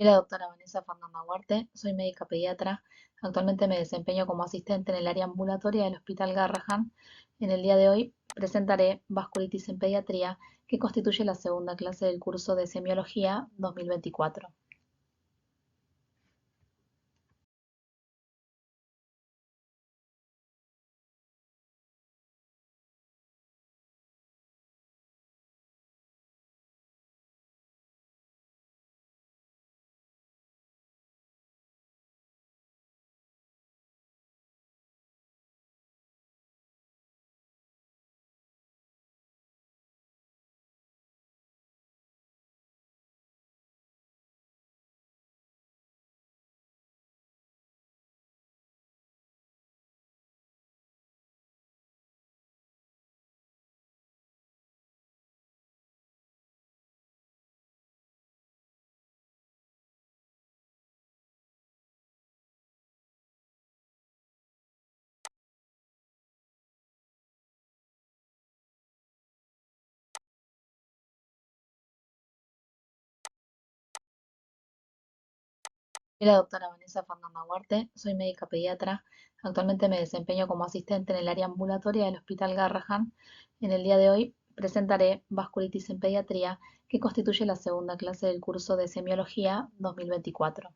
Soy la doctora Vanessa Fernanda Huarte, soy médica pediatra. Actualmente me desempeño como asistente en el área ambulatoria del Hospital Garrahan. En el día de hoy presentaré vasculitis en pediatría, que constituye la segunda clase del curso de Semiología 2024. Soy la doctora Vanessa Fernanda Huarte, soy médica pediatra. Actualmente me desempeño como asistente en el área ambulatoria del Hospital Garrahan. En el día de hoy presentaré vasculitis en pediatría, que constituye la segunda clase del curso de Semiología 2024.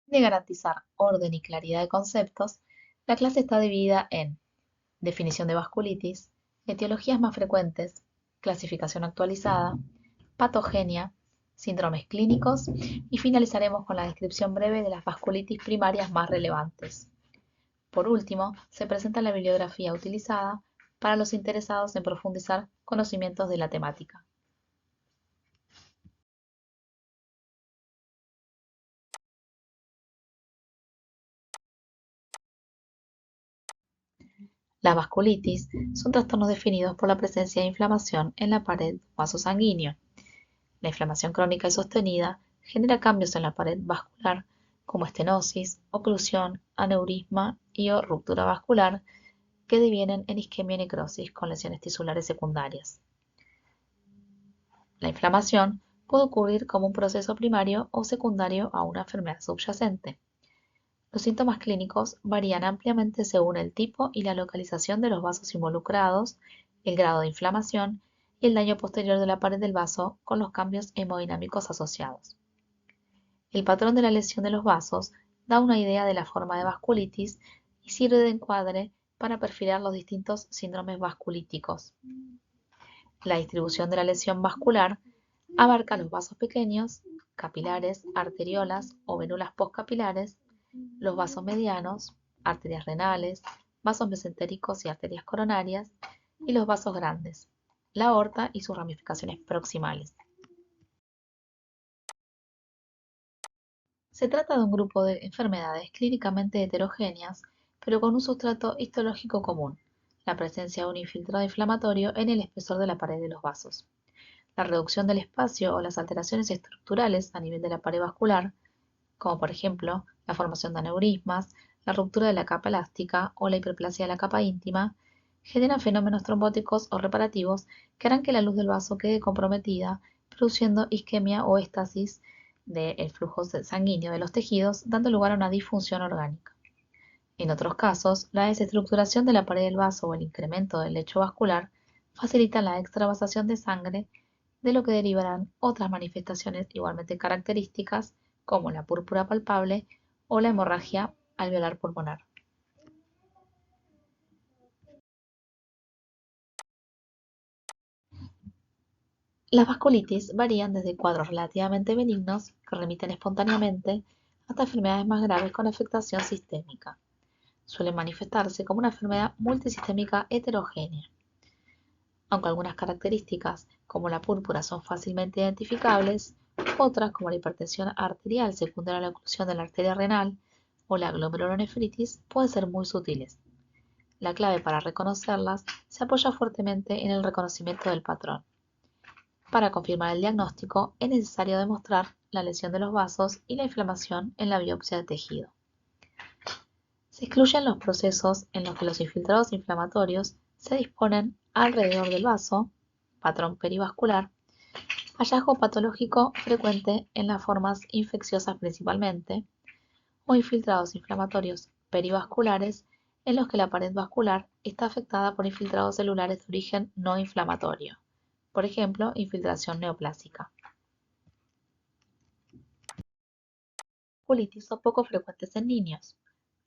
De garantizar orden y claridad de conceptos, la clase está dividida en definición de vasculitis, etiologías más frecuentes, clasificación actualizada, patogenia, síndromes clínicos y finalizaremos con la descripción breve de las vasculitis primarias más relevantes. Por último, se presenta la bibliografía utilizada para los interesados en profundizar conocimientos de la temática. Las vasculitis son trastornos definidos por la presencia de inflamación en la pared vaso sanguíneo. La inflamación crónica y sostenida genera cambios en la pared vascular, como estenosis, oclusión, aneurisma y o ruptura vascular, que devienen en isquemia y necrosis con lesiones tisulares secundarias. La inflamación puede ocurrir como un proceso primario o secundario a una enfermedad subyacente. Los síntomas clínicos varían ampliamente según el tipo y la localización de los vasos involucrados, el grado de inflamación y el daño posterior de la pared del vaso con los cambios hemodinámicos asociados. El patrón de la lesión de los vasos da una idea de la forma de vasculitis y sirve de encuadre para perfilar los distintos síndromes vasculíticos. La distribución de la lesión vascular abarca los vasos pequeños, capilares, arteriolas o venulas postcapilares, los vasos medianos, arterias renales, vasos mesentéricos y arterias coronarias, y los vasos grandes, la aorta y sus ramificaciones proximales. Se trata de un grupo de enfermedades clínicamente heterogéneas, pero con un sustrato histológico común: la presencia de un infiltrado inflamatorio en el espesor de la pared de los vasos. La reducción del espacio o las alteraciones estructurales a nivel de la pared vascular, como por ejemplo la formación de aneurismas, la ruptura de la capa elástica o la hiperplasia de la capa íntima, generan fenómenos trombóticos o reparativos que harán que la luz del vaso quede comprometida, produciendo isquemia o éstasis del flujo sanguíneo de los tejidos, dando lugar a una disfunción orgánica. En otros casos, la desestructuración de la pared del vaso o el incremento del lecho vascular facilitan la extravasación de sangre, de lo que derivarán otras manifestaciones igualmente características, como la púrpura palpable o la hemorragia alveolar pulmonar. Las vasculitis varían desde cuadros relativamente benignos, que remiten espontáneamente, hasta enfermedades más graves con afectación sistémica. Suelen manifestarse como una enfermedad multisistémica heterogénea. Aunque algunas características, como la púrpura, son fácilmente identificables, otras, como la hipertensión arterial secundaria a la oclusión de la arteria renal o la glomerulonefritis, pueden ser muy sutiles. La clave para reconocerlas se apoya fuertemente en el reconocimiento del patrón. Para confirmar el diagnóstico es necesario demostrar la lesión de los vasos y la inflamación en la biopsia de tejido. Se excluyen los procesos en los que los infiltrados inflamatorios se disponen alrededor del vaso, patrón perivascular, hallazgo patológico frecuente en las formas infecciosas principalmente, o infiltrados inflamatorios perivasculares en los que la pared vascular está afectada por infiltrados celulares de origen no inflamatorio, por ejemplo, infiltración neoplásica. Vasculitis son poco frecuentes en niños.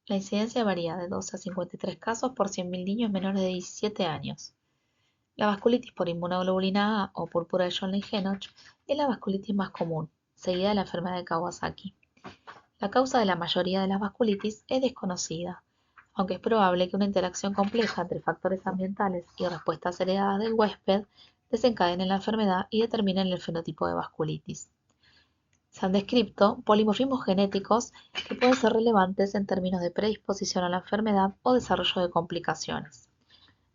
La incidencia varía de 12 a 53 casos por 100.000 niños menores de 17 años. La vasculitis por inmunoglobulina A o púrpura de Schönlein-Henoch es la vasculitis más común, seguida de la enfermedad de Kawasaki. La causa de la mayoría de las vasculitis es desconocida, aunque es probable que una interacción compleja entre factores ambientales y respuestas heredadas del huésped desencadenen la enfermedad y determinen el fenotipo de vasculitis. Se han descrito polimorfismos genéticos que pueden ser relevantes en términos de predisposición a la enfermedad o desarrollo de complicaciones.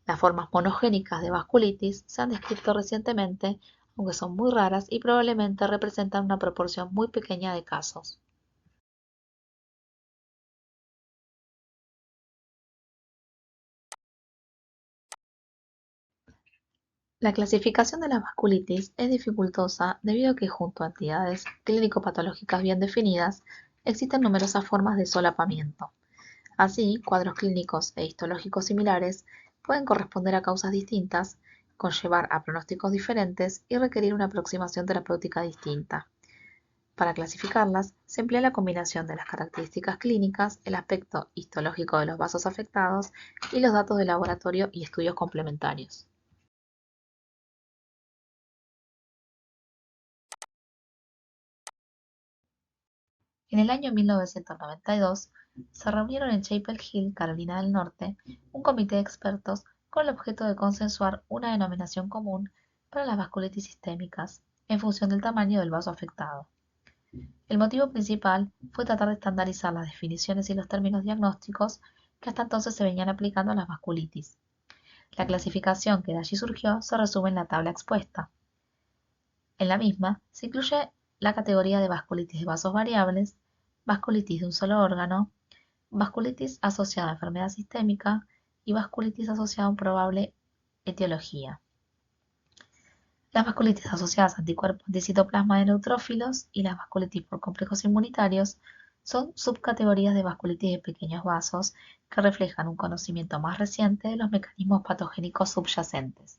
Las formas monogénicas de vasculitis se han descrito recientemente, aunque son muy raras y probablemente representan una proporción muy pequeña de casos. La clasificación de las vasculitis es dificultosa debido a que junto a entidades clínico-patológicas bien definidas, existen numerosas formas de solapamiento. Así, cuadros clínicos e histológicos similares pueden corresponder a causas distintas, conllevar a pronósticos diferentes y requerir una aproximación terapéutica distinta. Para clasificarlas, se emplea la combinación de las características clínicas, el aspecto histológico de los vasos afectados y los datos de laboratorio y estudios complementarios. En el año 1992, se reunieron en Chapel Hill, Carolina del Norte, un comité de expertos con el objeto de consensuar una denominación común para las vasculitis sistémicas, en función del tamaño del vaso afectado. El motivo principal fue tratar de estandarizar las definiciones y los términos diagnósticos que hasta entonces se venían aplicando a las vasculitis. La clasificación que de allí surgió se resume en la tabla expuesta. En la misma se incluye la categoría de vasculitis de vasos variables, vasculitis de un solo órgano, vasculitis asociada a enfermedad sistémica y vasculitis asociada a una probable etiología. Las vasculitis asociadas a anticuerpos anticitoplasma de neutrófilos y las vasculitis por complejos inmunitarios son subcategorías de vasculitis de pequeños vasos que reflejan un conocimiento más reciente de los mecanismos patogénicos subyacentes.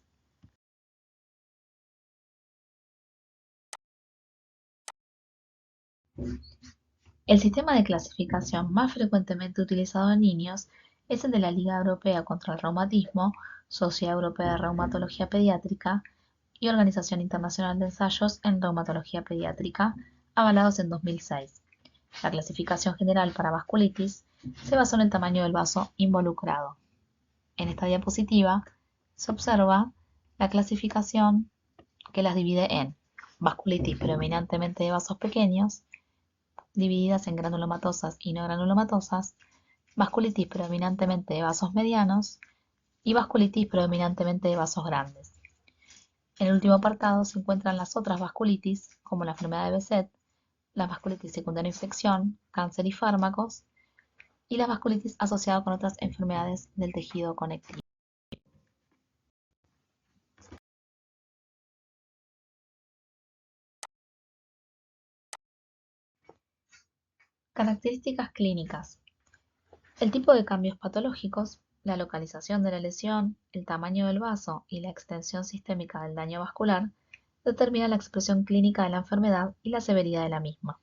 El sistema de clasificación más frecuentemente utilizado en niños es el de la Liga Europea contra el Reumatismo, Sociedad Europea de Reumatología Pediátrica y Organización Internacional de Ensayos en Reumatología Pediátrica, avalados en 2006. La clasificación general para vasculitis se basó en el tamaño del vaso involucrado. En esta diapositiva se observa la clasificación que las divide en vasculitis predominantemente de vasos pequeños, divididas en granulomatosas y no granulomatosas, vasculitis predominantemente de vasos medianos y vasculitis predominantemente de vasos grandes. En el último apartado se encuentran las otras vasculitis, como la enfermedad de Behçet, la vasculitis secundaria a infección, cáncer y fármacos, y la vasculitis asociada con otras enfermedades del tejido conectivo. Características clínicas. El tipo de cambios patológicos, la localización de la lesión, el tamaño del vaso y la extensión sistémica del daño vascular determinan la expresión clínica de la enfermedad y la severidad de la misma.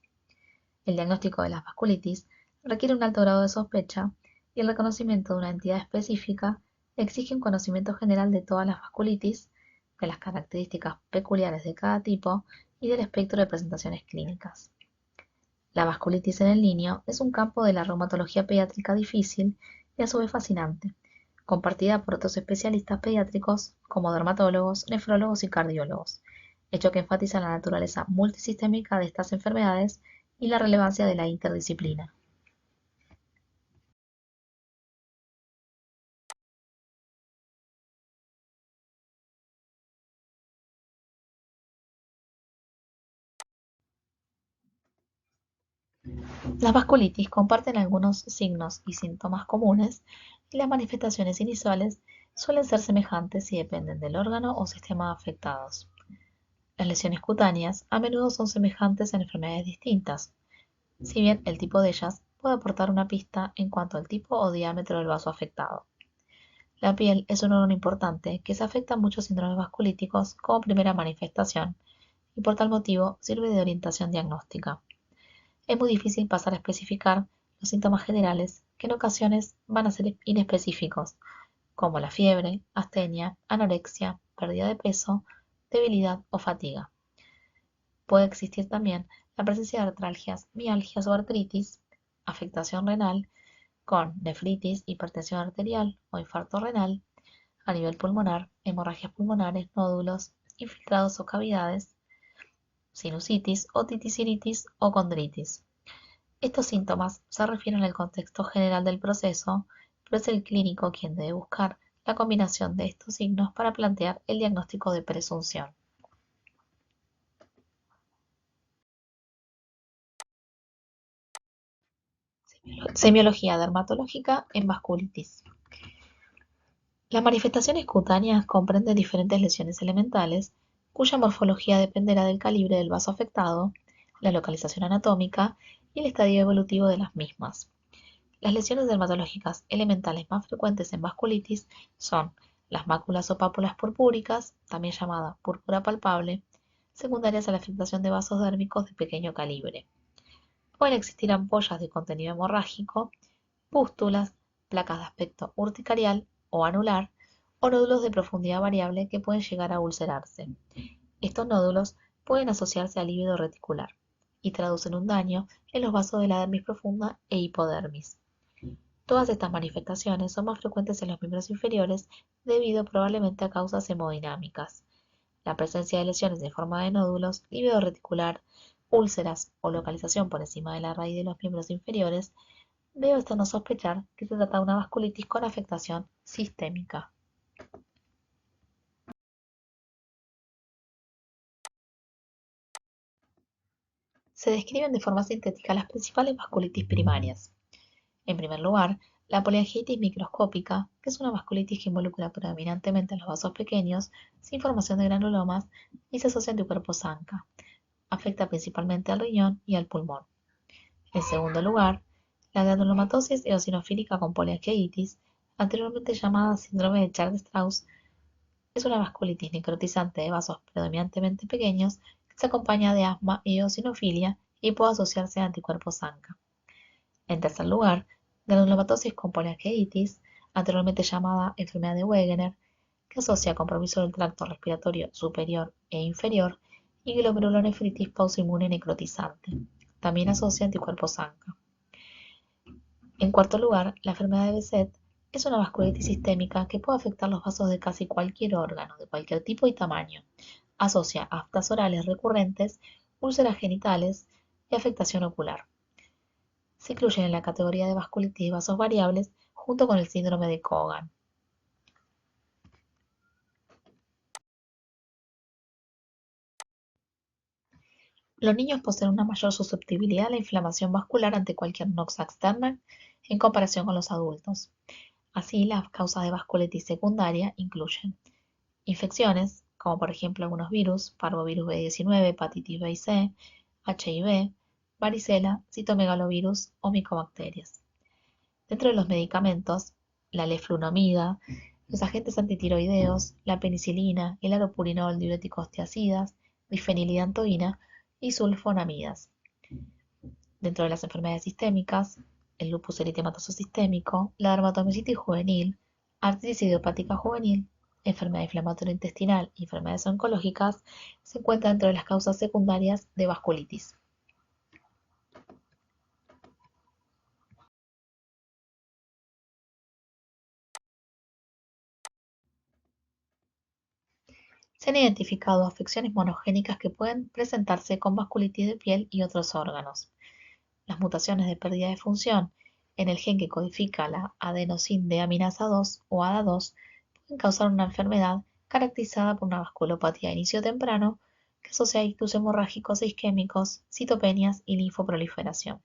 El diagnóstico de las vasculitis requiere un alto grado de sospecha y el reconocimiento de una entidad específica exige un conocimiento general de todas las vasculitis, de las características peculiares de cada tipo y del espectro de presentaciones clínicas. La vasculitis en el niño es un campo de la reumatología pediátrica difícil y a su vez fascinante, compartida por otros especialistas pediátricos como dermatólogos, nefrólogos y cardiólogos, hecho que enfatiza la naturaleza multisistémica de estas enfermedades y la relevancia de la interdisciplina. Las vasculitis comparten algunos signos y síntomas comunes y las manifestaciones iniciales suelen ser semejantes y dependen del órgano o sistema afectados. Las lesiones cutáneas a menudo son semejantes en enfermedades distintas, si bien el tipo de ellas puede aportar una pista en cuanto al tipo o diámetro del vaso afectado. La piel es un órgano importante que se afecta a muchos síndromes vasculíticos como primera manifestación y por tal motivo sirve de orientación diagnóstica. Es muy difícil pasar a especificar los síntomas generales que en ocasiones van a ser inespecíficos, como la fiebre, astenia, anorexia, pérdida de peso, debilidad o fatiga. Puede existir también la presencia de artralgias, mialgias o artritis, afectación renal con nefritis, hipertensión arterial o infarto renal, a nivel pulmonar, hemorragias pulmonares, nódulos, infiltrados o cavidades, sinusitis, otitis, iritis o condritis. Estos síntomas se refieren al contexto general del proceso, pero es el clínico quien debe buscar la combinación de estos signos para plantear el diagnóstico de presunción. Semiología dermatológica en vasculitis. Las manifestaciones cutáneas comprenden diferentes lesiones elementales, cuya morfología dependerá del calibre del vaso afectado, la localización anatómica y el estadio evolutivo de las mismas. Las lesiones dermatológicas elementales más frecuentes en vasculitis son las máculas o pápulas purpúricas, también llamada púrpura palpable, secundarias a la afectación de vasos dérmicos de pequeño calibre. Pueden existir ampollas de contenido hemorrágico, pústulas, placas de aspecto urticarial o anular, o nódulos de profundidad variable que pueden llegar a ulcerarse. Estos nódulos pueden asociarse al líquido reticular y traducen un daño en los vasos de la dermis profunda e hipodermis. Todas estas manifestaciones son más frecuentes en los miembros inferiores debido probablemente a causas hemodinámicas. La presencia de lesiones en forma de nódulos, líquido reticular, úlceras o localización por encima de la raíz de los miembros inferiores debe hacernos sospechar que se trata de una vasculitis con afectación sistémica. Se describen de forma sintética las principales vasculitis primarias. En primer lugar, la poliangitis microscópica, que es una vasculitis que involucra predominantemente los vasos pequeños, sin formación de granulomas y se asocia a anticuerpos ANCA. Afecta principalmente al riñón y al pulmón. En segundo lugar, la granulomatosis eosinofílica con poliangiitis, anteriormente llamada síndrome de Churg-Strauss, es una vasculitis necrotizante de vasos predominantemente pequeños que se acompaña de asma y eosinofilia y puede asociarse a anticuerpos ANCA. En tercer lugar, granulomatosis con poliangiitis, anteriormente llamada enfermedad de Wegener, que asocia compromiso del tracto respiratorio superior e inferior, y glomérulonefritis pausoinmune necrotizante. También asocia anticuerpos ANCA. En cuarto lugar, la enfermedad de Behçet es una vasculitis sistémica que puede afectar los vasos de casi cualquier órgano, de cualquier tipo y tamaño. Asocia aftas orales recurrentes, úlceras genitales y afectación ocular. Se incluyen en la categoría de vasculitis de vasos variables junto con el síndrome de Cogan. Los niños poseen una mayor susceptibilidad a la inflamación vascular ante cualquier noxa externa en comparación con los adultos. Así, las causas de vasculitis secundaria incluyen infecciones, como por ejemplo algunos virus, parvovirus B19, hepatitis B y C, HIV, varicela, citomegalovirus o micobacterias. Dentro de los medicamentos, la leflunomida, los agentes antitiroideos, la penicilina, el aropurinol, diuréticos tiacidas, difenilidantoína y sulfonamidas. Dentro de las enfermedades sistémicas, el lupus eritematoso sistémico, la dermatomiositis juvenil, artritis idiopática juvenil, enfermedad inflamatoria intestinal y enfermedades oncológicas se encuentran dentro de las causas secundarias de vasculitis. Se han identificado afecciones monogénicas que pueden presentarse con vasculitis de piel y otros órganos. Las mutaciones de pérdida de función en el gen que codifica la adenosíndeaminasa 2 o ADA2 pueden causar una enfermedad caracterizada por una vasculopatía de inicio temprano que asocia a ictus hemorrágicos e isquémicos, citopenias y linfoproliferación.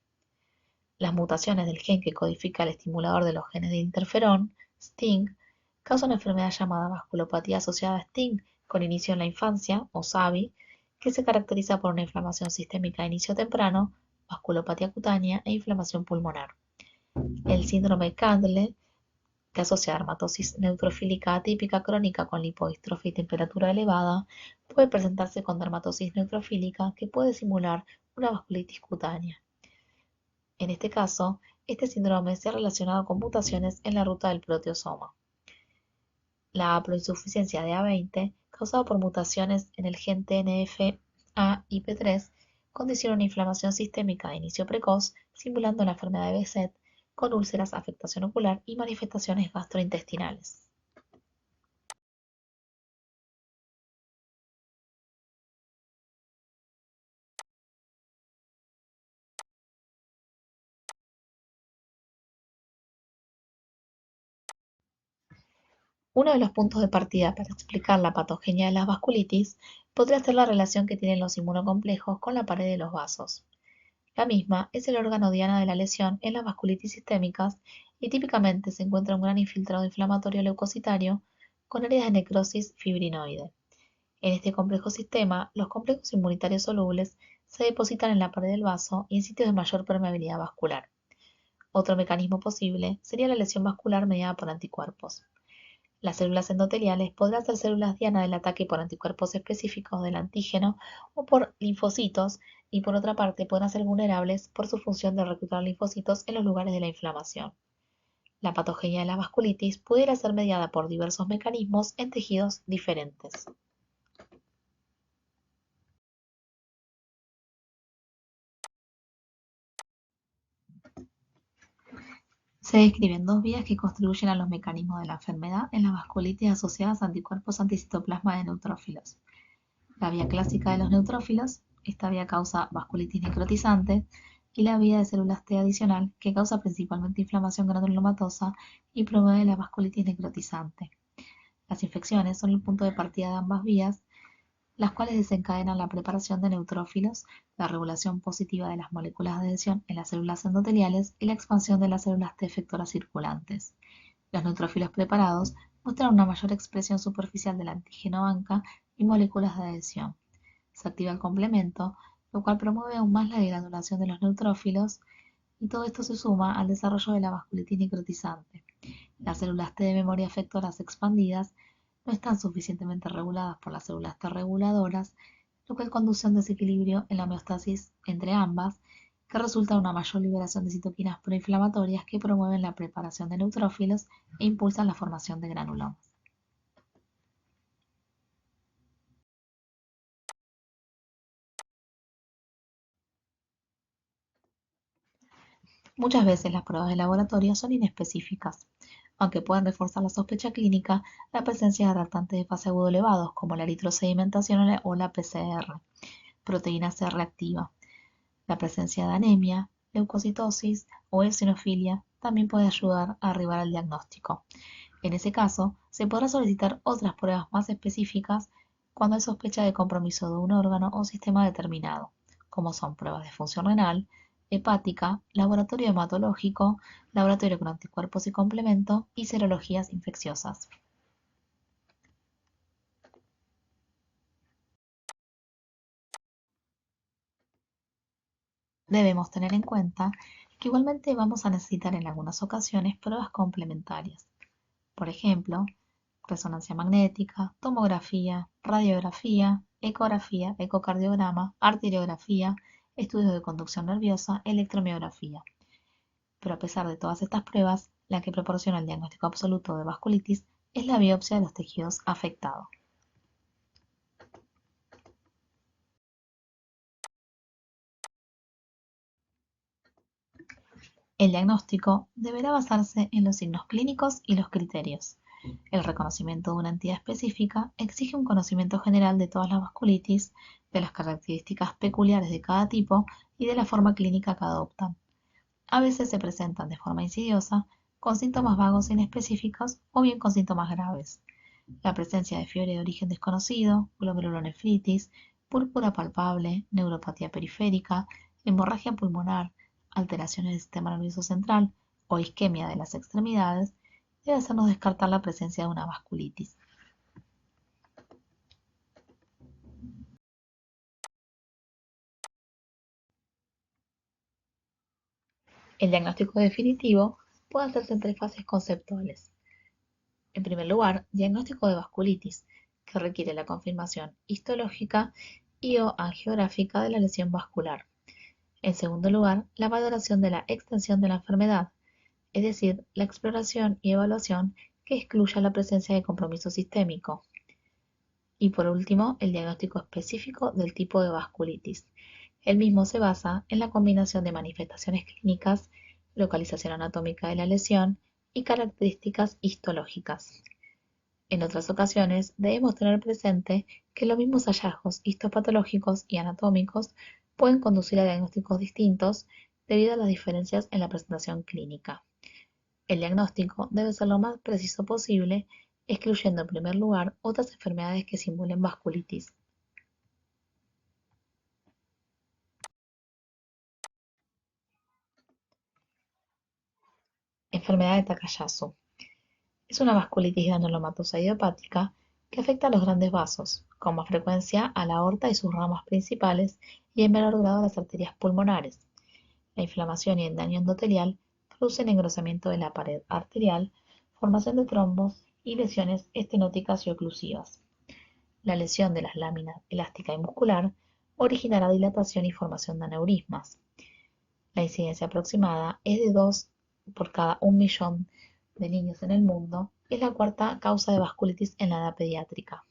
Las mutaciones del gen que codifica el estimulador de los genes de interferón, STING, causan una enfermedad llamada vasculopatía asociada a STING, con inicio en la infancia, o SAVI, que se caracteriza por una inflamación sistémica de inicio temprano, vasculopatía cutánea e inflamación pulmonar. El síndrome Candle, que asocia dermatosis neutrofílica atípica crónica con lipodistrofia y temperatura elevada, puede presentarse con dermatosis neutrofílica que puede simular una vasculitis cutánea. En este caso, este síndrome se ha relacionado con mutaciones en la ruta del proteosoma. La haploinsuficiencia de A20, causada por mutaciones en el gen TNF-A-IP3, condiciona una inflamación sistémica de inicio precoz, simulando la enfermedad de Behçet, con úlceras, afectación ocular y manifestaciones gastrointestinales. Uno de los puntos de partida para explicar la patogenia de las vasculitis podría ser la relación que tienen los inmunocomplejos con la pared de los vasos. La misma es el órgano diana de la lesión en las vasculitis sistémicas y típicamente se encuentra un gran infiltrado inflamatorio leucocitario con áreas de necrosis fibrinoide. En este complejo sistema, los complejos inmunitarios solubles se depositan en la pared del vaso y en sitios de mayor permeabilidad vascular. Otro mecanismo posible sería la lesión vascular mediada por anticuerpos. Las células endoteliales podrán ser células diana del ataque por anticuerpos específicos del antígeno o por linfocitos, y por otra parte podrán ser vulnerables por su función de reclutar linfocitos en los lugares de la inflamación. La patogenia de la vasculitis pudiera ser mediada por diversos mecanismos en tejidos diferentes. Se describen dos vías que contribuyen a los mecanismos de la enfermedad en las vasculitis asociadas a anticuerpos anticitoplasma de neutrófilos. La vía clásica de los neutrófilos, esta vía causa vasculitis necrotizante, y la vía de células T adicional, que causa principalmente inflamación granulomatosa y promueve la vasculitis necrotizante. Las infecciones son el punto de partida de ambas vías, las cuales desencadenan la preparación de neutrófilos, la regulación positiva de las moléculas de adhesión en las células endoteliales y la expansión de las células T efectoras circulantes. Los neutrófilos preparados muestran una mayor expresión superficial del antígeno ANCA y moléculas de adhesión. Se activa el complemento, lo cual promueve aún más la degranulación de los neutrófilos, y todo esto se suma al desarrollo de la vasculitis necrotizante. Las células T de memoria efectoras expandidas no están suficientemente reguladas por las células T reguladoras, lo cual conduce a un desequilibrio en la homeostasis entre ambas, que resulta en una mayor liberación de citoquinas proinflamatorias que promueven la preparación de neutrófilos e impulsan la formación de granulomas. Muchas veces las pruebas de laboratorio son inespecíficas. Aunque pueden reforzar la sospecha clínica, la presencia de adaptantes de fase agudo elevados, como la eritrosedimentación o la PCR, proteína C reactiva, la presencia de anemia, leucocitosis o eosinofilia también puede ayudar a arribar al diagnóstico. En ese caso, se podrá solicitar otras pruebas más específicas cuando hay sospecha de compromiso de un órgano o sistema determinado, como son pruebas de función renal, hepática, laboratorio hematológico, laboratorio con anticuerpos y complemento y serologías infecciosas. Debemos tener en cuenta que igualmente vamos a necesitar en algunas ocasiones pruebas complementarias. Por ejemplo, resonancia magnética, tomografía, radiografía, ecografía, ecocardiograma, arteriografía, estudios de conducción nerviosa, electromiografía. Pero a pesar de todas estas pruebas, la que proporciona el diagnóstico absoluto de vasculitis es la biopsia de los tejidos afectados. El diagnóstico deberá basarse en los signos clínicos y los criterios. El reconocimiento de una entidad específica exige un conocimiento general de todas las vasculitis, de las características peculiares de cada tipo y de la forma clínica que adoptan. A veces se presentan de forma insidiosa, con síntomas vagos e inespecíficos o bien con síntomas graves. La presencia de fiebre de origen desconocido, glomerulonefritis, púrpura palpable, neuropatía periférica, hemorragia pulmonar, alteraciones del sistema nervioso central o isquemia de las extremidades, debe hacernos descartar la presencia de una vasculitis. El diagnóstico definitivo puede hacerse en tres fases conceptuales. En primer lugar, diagnóstico de vasculitis, que requiere la confirmación histológica y o angiográfica de la lesión vascular. En segundo lugar, la valoración de la extensión de la enfermedad, es decir, la exploración y evaluación que excluya la presencia de compromiso sistémico. Y por último, el diagnóstico específico del tipo de vasculitis. El mismo se basa en la combinación de manifestaciones clínicas, localización anatómica de la lesión y características histológicas. En otras ocasiones, debemos tener presente que los mismos hallazgos histopatológicos y anatómicos pueden conducir a diagnósticos distintos debido a las diferencias en la presentación clínica. El diagnóstico debe ser lo más preciso posible, excluyendo en primer lugar otras enfermedades que simulen vasculitis. Enfermedad de Takayasu. Es una vasculitis granulomatosa idiopática que afecta a los grandes vasos, con más frecuencia a la aorta y sus ramas principales y en menor grado a las arterias pulmonares. La inflamación y el daño endotelial producen engrosamiento de la pared arterial, formación de trombos y lesiones estenóticas y oclusivas. La lesión de las láminas elástica y muscular originará dilatación y formación de aneurismas. La incidencia aproximada es de 2 por cada 1 millón de niños en el mundo y es la cuarta causa de vasculitis en la edad pediátrica.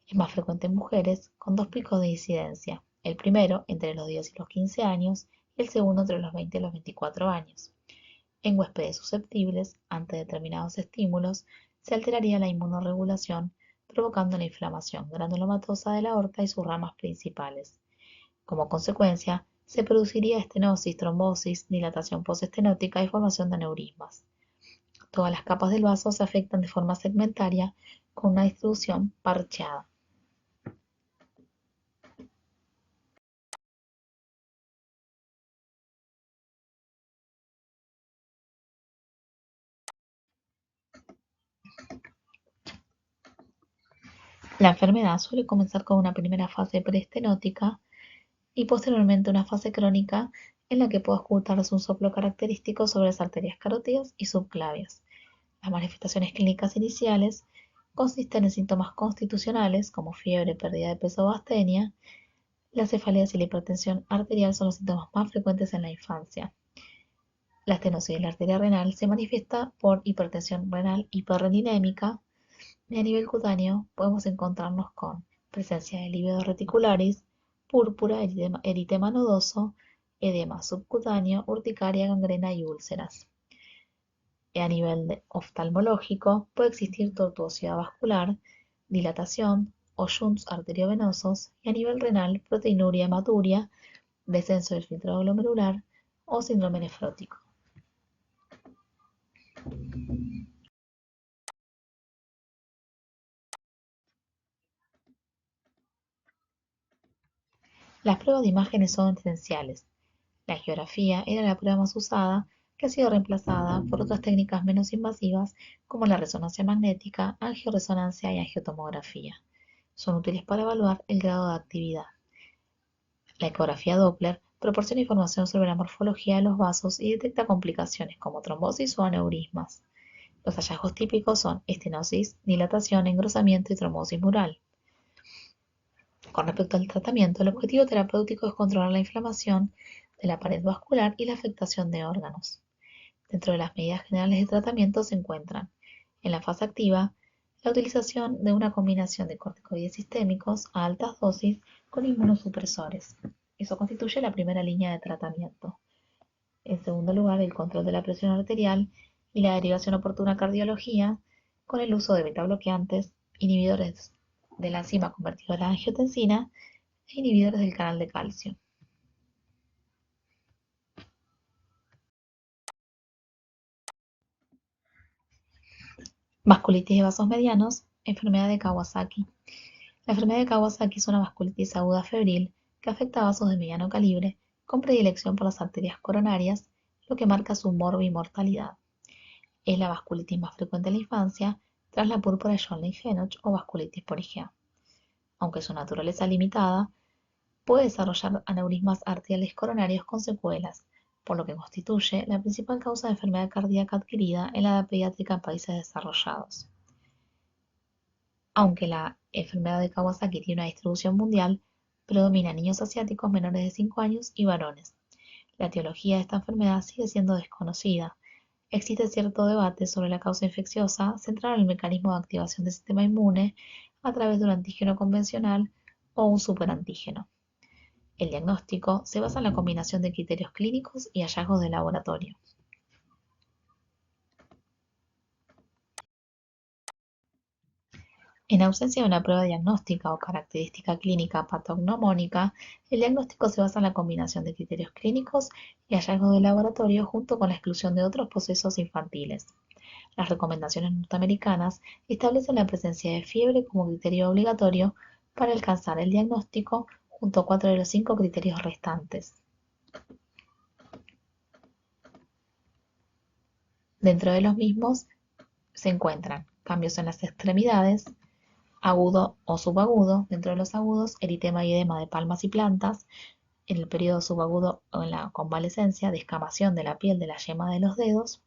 Es más frecuente en mujeres con dos picos de incidencia, el primero entre los 10 y los 15 años y el segundo entre los 20 y los 24 años. En huéspedes susceptibles, ante determinados estímulos, se alteraría la inmunorregulación, provocando la inflamación granulomatosa de la aorta y sus ramas principales. Como consecuencia, se produciría estenosis, trombosis, dilatación postestenótica y formación de aneurismas. Todas las capas del vaso se afectan de forma segmentaria con una distribución parcheada. La enfermedad suele comenzar con una primera fase preestenótica y posteriormente una fase crónica en la que puede ocultarse un soplo característico sobre las arterias carótidas y subclavias. Las manifestaciones clínicas iniciales consisten en síntomas constitucionales como fiebre, pérdida de peso o astenia. Las cefaleas y la hipertensión arterial son los síntomas más frecuentes en la infancia. La estenosis de la arteria renal se manifiesta por hipertensión renal hiperreninémica y a nivel cutáneo podemos encontrarnos con presencia de lívido reticularis, púrpura, eritema nodoso, edema subcutáneo, urticaria, gangrena y úlceras. A nivel oftalmológico puede existir tortuosidad vascular, dilatación o shunts arteriovenosos y a nivel renal proteinuria hematuria, descenso del filtrado glomerular o síndrome nefrótico. Las pruebas de imágenes son esenciales. La angiografía era la prueba más usada, que ha sido reemplazada por otras técnicas menos invasivas como la resonancia magnética, angioresonancia y angiotomografía. Son útiles para evaluar el grado de actividad. La ecografía Doppler proporciona información sobre la morfología de los vasos y detecta complicaciones como trombosis o aneurismas. Los hallazgos típicos son estenosis, dilatación, engrosamiento y trombosis mural. Con respecto al tratamiento, el objetivo terapéutico es controlar la inflamación de la pared vascular y la afectación de órganos. Dentro de las medidas generales de tratamiento se encuentran, en la fase activa, la utilización de una combinación de corticoides sistémicos a altas dosis con inmunosupresores. Eso constituye la primera línea de tratamiento. En segundo lugar, el control de la presión arterial y la derivación oportuna a cardiología con el uso de betabloqueantes, inhibidores de la enzima convertidora a la angiotensina e inhibidores del canal de calcio. Vasculitis de vasos medianos, enfermedad de Kawasaki. La enfermedad de Kawasaki es una vasculitis aguda febril que afecta a vasos de mediano calibre con predilección por las arterias coronarias, lo que marca su morbimortalidad. Es la vasculitis más frecuente en la infancia, tras la púrpura de Schönlein-Henoch o vasculitis por IgA. Aunque su naturaleza limitada, puede desarrollar aneurismas arteriales coronarios con secuelas, por lo que constituye la principal causa de enfermedad cardíaca adquirida en la edad pediátrica en países desarrollados. Aunque la enfermedad de Kawasaki tiene una distribución mundial, predomina en niños asiáticos menores de 5 años y varones. La etiología de esta enfermedad sigue siendo desconocida. Existe cierto debate sobre la causa infecciosa centrada en el mecanismo de activación del sistema inmune a través de un antígeno convencional o un superantígeno. El diagnóstico se basa en la combinación de criterios clínicos y hallazgos de laboratorio. En ausencia de una prueba diagnóstica o característica clínica patognomónica, el diagnóstico se basa en la combinación de criterios clínicos y hallazgos de laboratorio junto con la exclusión de otros procesos infantiles. Las recomendaciones norteamericanas establecen la presencia de fiebre como criterio obligatorio para alcanzar el diagnóstico junto a 4 de los 5 criterios restantes. Dentro de los mismos se encuentran cambios en las extremidades, agudo o subagudo. Dentro de los agudos, eritema y edema de palmas y plantas. En el periodo subagudo o en la convalecencia, descamación de la piel de la yema de los dedos,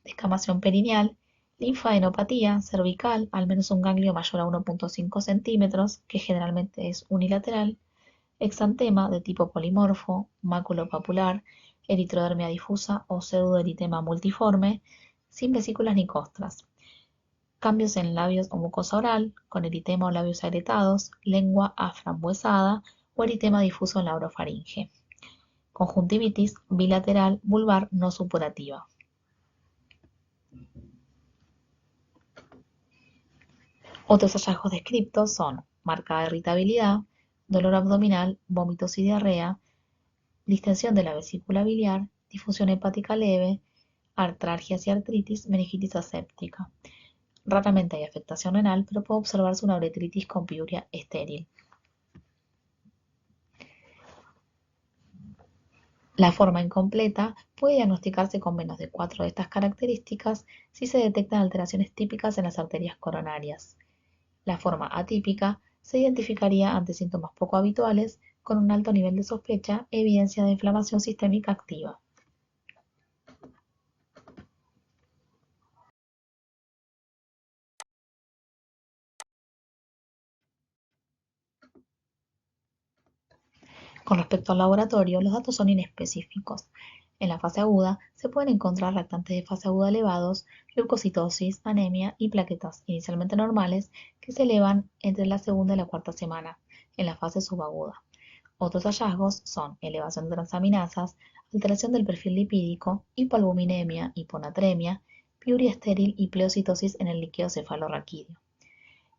descamación perineal, linfadenopatía cervical, al menos un ganglio mayor a 1,5 centímetros, que generalmente es unilateral, exantema de tipo polimorfo, maculopapular, eritrodermia difusa o pseudoeritema multiforme, sin vesículas ni costras. Cambios en labios o mucosa oral, con eritema o labios agrietados, lengua aframbuesada o eritema difuso en la orofaringe. Conjuntivitis bilateral vulvar no supurativa. Otros hallazgos descriptos son marcada irritabilidad, dolor abdominal, vómitos y diarrea, distensión de la vesícula biliar, difusión hepática leve, artralgias y artritis, meningitis aséptica. Raramente hay afectación renal, pero puede observarse una uretritis con piuria estéril. La forma incompleta puede diagnosticarse con menos de 4 de estas características si se detectan alteraciones típicas en las arterias coronarias. La forma atípica se identificaría ante síntomas poco habituales con un alto nivel de sospecha e evidencia de inflamación sistémica activa. Con respecto al laboratorio, los datos son inespecíficos. En la fase aguda se pueden encontrar lactantes de fase aguda elevados, leucocitosis, anemia y plaquetas inicialmente normales que se elevan entre la segunda y la cuarta semana, en la fase subaguda. Otros hallazgos son elevación de transaminasas, alteración del perfil lipídico, hipoalbuminemia, hiponatremia, piuria estéril y pleocitosis en el líquido cefalorraquídeo.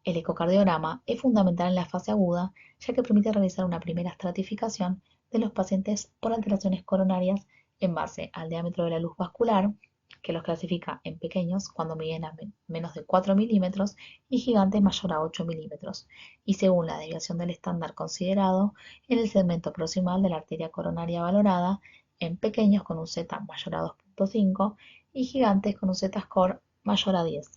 El ecocardiograma es fundamental en la fase aguda, ya que permite realizar una primera estratificación de los pacientes por alteraciones coronarias en base al diámetro de la luz vascular, que los clasifica en pequeños cuando miden a menos de 4 milímetros y gigantes mayor a 8 milímetros, y según la desviación del estándar considerado en el segmento proximal de la arteria coronaria valorada, en pequeños con un Z mayor a 2,5 y gigantes con un Z-score mayor a 10.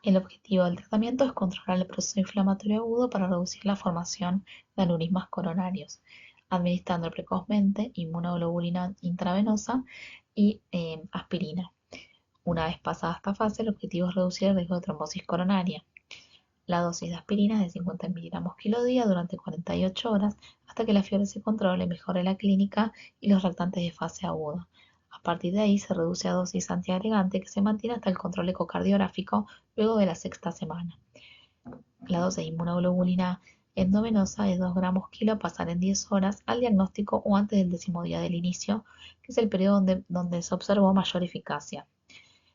El objetivo del tratamiento es controlar el proceso inflamatorio agudo para reducir la formación de aneurismas coronarios, administrando precozmente inmunoglobulina intravenosa y aspirina. Una vez pasada esta fase, el objetivo es reducir el riesgo de trombosis coronaria. La dosis de aspirina es de 50 miligramos kilo día durante 48 horas hasta que la fiebre se controle, mejore la clínica y los lactantes de fase aguda. A partir de ahí se reduce a dosis antiagregante que se mantiene hasta el control ecocardiográfico luego de la sexta semana. La dosis de inmunoglobulina endovenosa es 2 gramos kilo a pasar en 10 horas al diagnóstico o antes del 10º día del inicio, que es el periodo donde se observó mayor eficacia.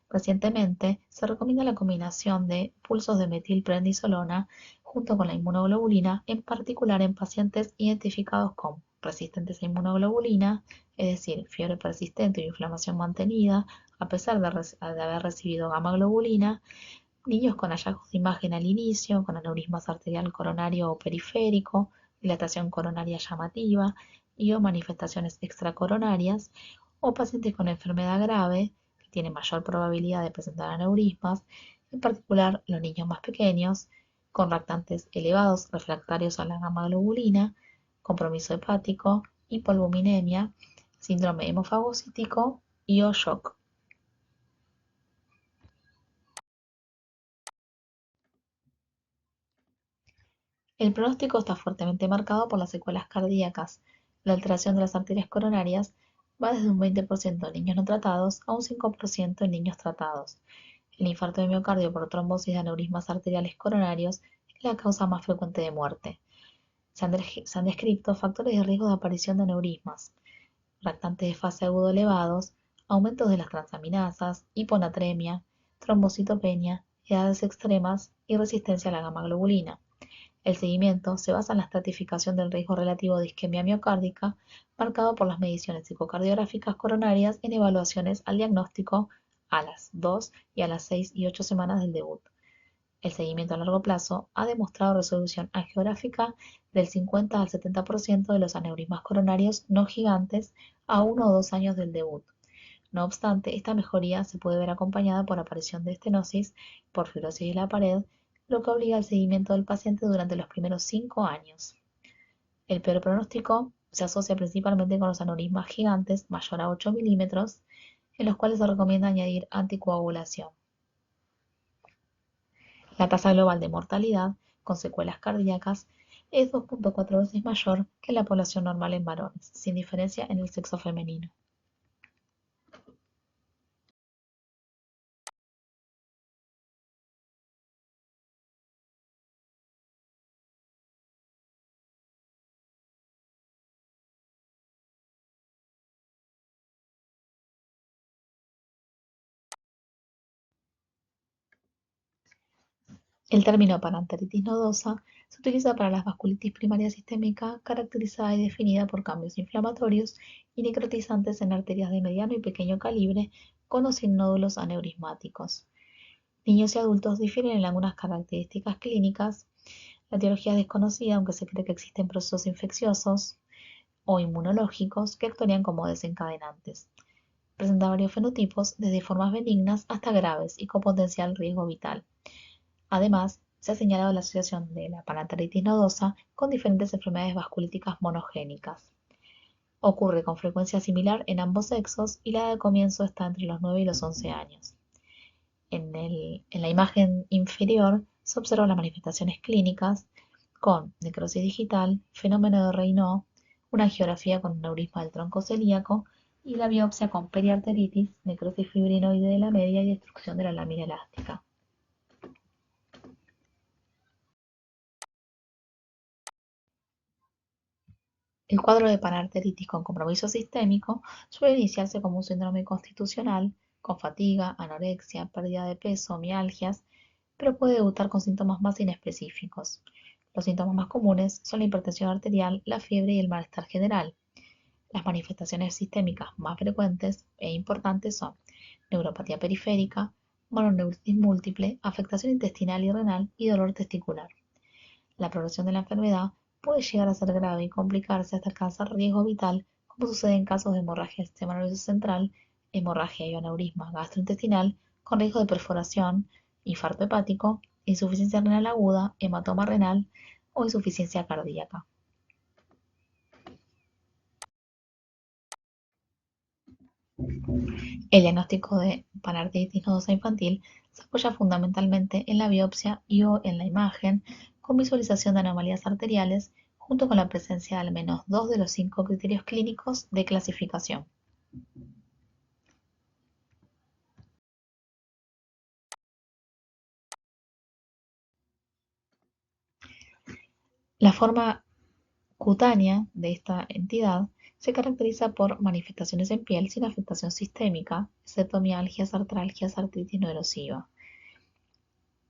Recientemente se recomienda la combinación de pulsos de metilprednisolona junto con la inmunoglobulina, en particular en pacientes identificados con resistentes a inmunoglobulina, es decir, fiebre persistente o inflamación mantenida, A pesar de haber recibido gamma globulina, niños con hallazgos de imagen al inicio, con aneurismas arterial coronario o periférico, dilatación coronaria llamativa y o manifestaciones extracoronarias, o pacientes con enfermedad grave que tienen mayor probabilidad de presentar aneurismas, en particular los niños más pequeños, con lactantes elevados refractarios a la gamma globulina, compromiso hepático, hipolvuminemia, síndrome hemofagocítico y o shock. El pronóstico está fuertemente marcado por las secuelas cardíacas. La alteración de las arterias coronarias va desde un 20% en niños no tratados a un 5% en niños tratados. El infarto de miocardio por trombosis de aneurismas arteriales coronarios es la causa más frecuente de muerte. Se han descrito factores de riesgo de aparición de aneurismas, lactantes de fase agudo elevados, aumentos de las transaminasas, hiponatremia, trombocitopenia, edades extremas y resistencia a la gamma globulina. El seguimiento se basa en la estratificación del riesgo relativo de isquemia miocárdica, marcado por las mediciones ecocardiográficas coronarias en evaluaciones al diagnóstico a las 2 y a las 6 y 8 semanas del debut. El seguimiento a largo plazo ha demostrado resolución angiográfica del 50 al 70% de los aneurismas coronarios no gigantes a 1 o 2 años del debut. No obstante, esta mejoría se puede ver acompañada por aparición de estenosis por fibrosis de la pared, lo que obliga al seguimiento del paciente durante los primeros 5 años. El peor pronóstico se asocia principalmente con los aneurismas gigantes mayor a 8 milímetros, en los cuales se recomienda añadir anticoagulación. La tasa global de mortalidad con secuelas cardíacas es 2.4 veces mayor que la población normal en varones, sin diferencia en el sexo femenino. El término paranteritis nodosa se utiliza para la vasculitis primaria sistémica caracterizada y definida por cambios inflamatorios y necrotizantes en arterias de mediano y pequeño calibre con o sin nódulos aneurismáticos. Niños y adultos difieren en algunas características clínicas. La etiología es desconocida, aunque se cree que existen procesos infecciosos o inmunológicos que actuarían como desencadenantes. Presenta varios fenotipos, desde formas benignas hasta graves y con potencial riesgo vital. Además, se ha señalado la asociación de la paranteritis nodosa con diferentes enfermedades vasculíticas monogénicas. Ocurre con frecuencia similar en ambos sexos y la edad de comienzo está entre los 9 y los 11 años. En la imagen inferior se observan las manifestaciones clínicas con necrosis digital, fenómeno de Raynaud, una angiografía con aneurisma del tronco celíaco y la biopsia con periarteritis, necrosis fibrinoide de la media y destrucción de la lámina elástica. El cuadro de panarteritis con compromiso sistémico suele iniciarse como un síndrome constitucional, con fatiga, anorexia, pérdida de peso, mialgias, pero puede debutar con síntomas más inespecíficos. Los síntomas más comunes son la hipertensión arterial, la fiebre y el malestar general. Las manifestaciones sistémicas más frecuentes e importantes son neuropatía periférica, mononeuritis múltiple, afectación intestinal y renal y dolor testicular. La progresión de la enfermedad puede llegar a ser grave y complicarse hasta alcanzar riesgo vital, como sucede en casos de hemorragia del sistema nervioso central, hemorragia y aneurisma gastrointestinal, con riesgo de perforación, infarto hepático, insuficiencia renal aguda, hematoma renal o insuficiencia cardíaca. El diagnóstico de pancreatitis nodosa infantil se apoya fundamentalmente en la biopsia y o en la imagen, con visualización de anomalías arteriales, junto con la presencia de al menos 2 de los 5 criterios clínicos de clasificación. La forma cutánea de esta entidad se caracteriza por manifestaciones en piel sin afectación sistémica, excepto mialgias, artralgias, artritis no erosiva.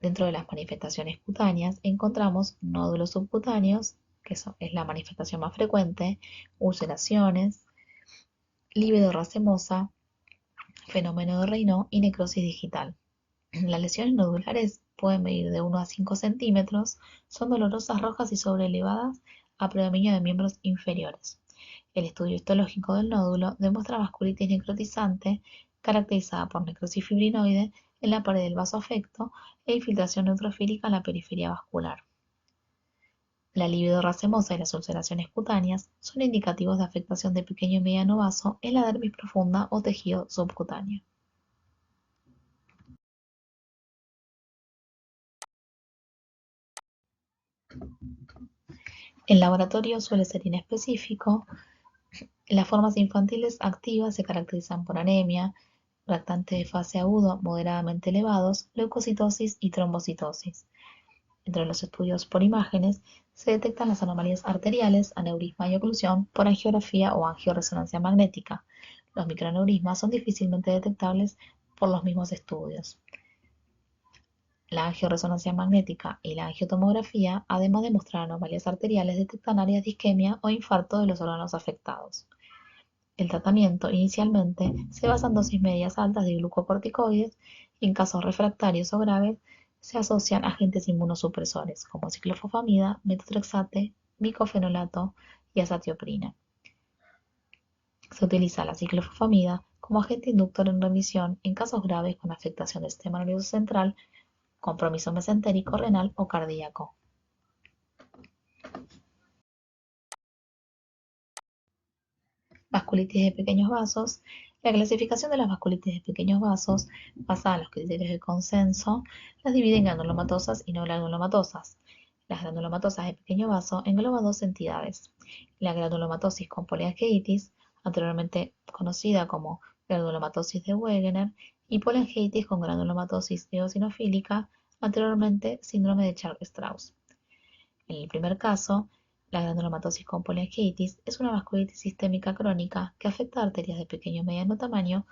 Dentro de las manifestaciones cutáneas encontramos nódulos subcutáneos, que es la manifestación más frecuente, ulceraciones, lívido racemosa, fenómeno de Raynaud y necrosis digital. Las lesiones nodulares pueden medir de 1 a 5 centímetros, son dolorosas, rojas y sobreelevadas a predominio de miembros inferiores. El estudio histológico del nódulo demuestra vasculitis necrotizante caracterizada por necrosis fibrinoide en la pared del vaso afecto e infiltración neutrofílica en la periferia vascular. La libido racemosa y las ulceraciones cutáneas son indicativos de afectación de pequeño y mediano vaso en la dermis profunda o tejido subcutáneo. El laboratorio suele ser inespecífico. Las formas infantiles activas se caracterizan por anemia, lactantes de fase agudo moderadamente elevados, leucocitosis y trombocitosis. Entre los estudios por imágenes se detectan las anomalías arteriales, aneurisma y oclusión por angiografía o angioresonancia magnética. Los microaneurismas son difícilmente detectables por los mismos estudios. La angioresonancia magnética y la angiotomografía, además de mostrar anomalías arteriales, detectan áreas de isquemia o infarto de los órganos afectados. El tratamiento inicialmente se basa en dosis medias altas de glucocorticoides y en casos refractarios o graves se asocian agentes inmunosupresores como ciclofosfamida, metotrexate, micofenolato y azatioprina. Se utiliza la ciclofosfamida como agente inductor en remisión en casos graves con afectación del sistema nervioso central, compromiso mesentérico, renal o cardíaco. Vasculitis de pequeños vasos. La clasificación de las vasculitis de pequeños vasos, basada en los criterios de consenso, las divide en granulomatosas y no granulomatosas. Las granulomatosas de pequeño vaso engloban dos entidades: la granulomatosis con poliangeitis, anteriormente conocida como granulomatosis de Wegener, y poliangeitis con granulomatosis eosinofílica, anteriormente síndrome de Churg-Strauss. En el primer caso, la granulomatosis con poliangeitis es una vasculitis sistémica crónica que afecta a arterias de pequeño y mediano tamaño,